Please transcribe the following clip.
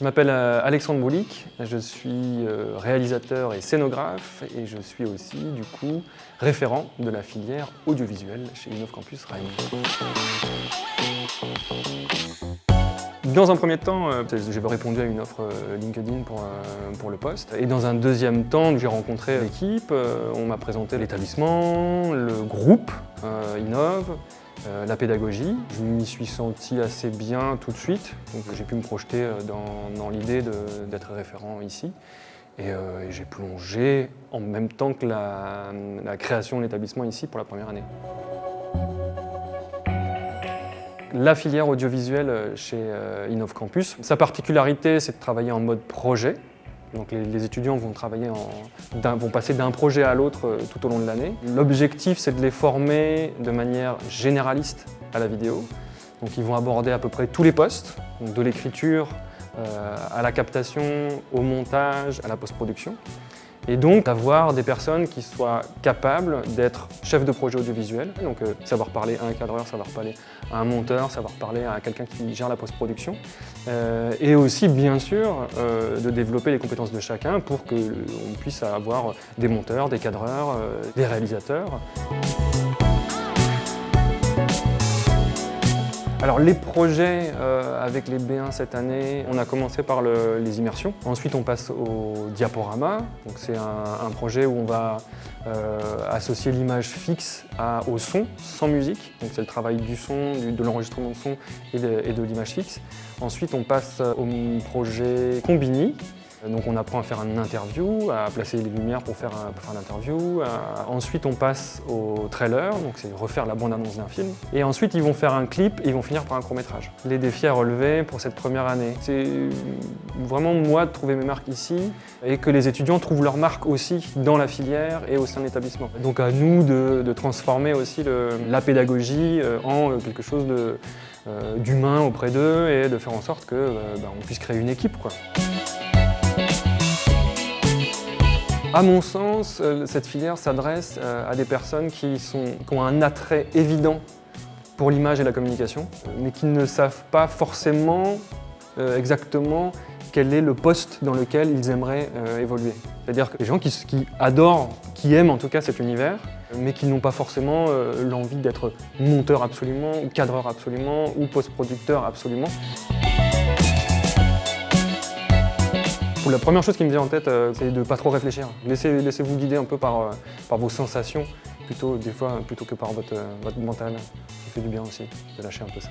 Je m'appelle Alexandre Boulik, je suis réalisateur et scénographe et je suis aussi du coup référent de la filière audiovisuelle chez Innov-Campus Rennes. Dans un premier temps, j'avais répondu à une offre LinkedIn pour le poste. Et dans un deuxième temps, j'ai rencontré l'équipe, on m'a présenté l'établissement, le groupe Innov, la pédagogie. Je m'y suis senti assez bien tout de suite, donc j'ai pu me projeter dans l'idée d'être référent ici. Et j'ai plongé en même temps que la création de l'établissement ici pour la première année. La filière audiovisuelle chez Innov-Campus, sa particularité, c'est de travailler en mode projet. Donc les étudiants vont passer d'un projet à l'autre tout au long de l'année. L'objectif, c'est de les former de manière généraliste à la vidéo. Donc ils vont aborder à peu près tous les postes, donc de l'écriture à la captation, au montage, à la post-production. Et donc d'avoir des personnes qui soient capables d'être chefs de projet audiovisuel, donc savoir parler à un cadreur, savoir parler à un monteur, savoir parler à quelqu'un qui gère la post-production, et aussi bien sûr de développer les compétences de chacun pour qu'on puisse avoir des monteurs, des cadreurs, des réalisateurs. Alors les projets avec les B1 cette année, on a commencé par les immersions. Ensuite on passe au diaporama. Donc c'est un projet où on va associer l'image fixe au son, sans musique. Donc c'est le travail du son, de l'enregistrement de son et de l'image fixe. Ensuite on passe au projet Combini. Donc on apprend à faire une interview, à placer les lumières pour faire l'interview. Ensuite on passe au trailer, donc c'est refaire la bande-annonce d'un film. Et ensuite ils vont faire un clip et ils vont finir par un court-métrage. Les défis à relever pour cette première année, c'est vraiment moi de trouver mes marques ici et que les étudiants trouvent leurs marques aussi dans la filière et au sein de l'établissement. Donc à nous de transformer aussi la pédagogie en quelque chose d'humain auprès d'eux et de faire en sorte qu'on puisse créer une équipe, quoi. À mon sens, cette filière s'adresse à des personnes qui ont un attrait évident pour l'image et la communication, mais qui ne savent pas forcément exactement quel est le poste dans lequel ils aimeraient évoluer. C'est-à-dire que les gens qui adorent, qui aiment en tout cas cet univers, mais qui n'ont pas forcément l'envie d'être monteur absolument, ou cadreur absolument, ou post-producteur absolument. La première chose qui me vient en tête, c'est de ne pas trop réfléchir. Laissez-vous guider un peu par vos sensations, plutôt que par votre mental. Ça fait du bien aussi de lâcher un peu ça.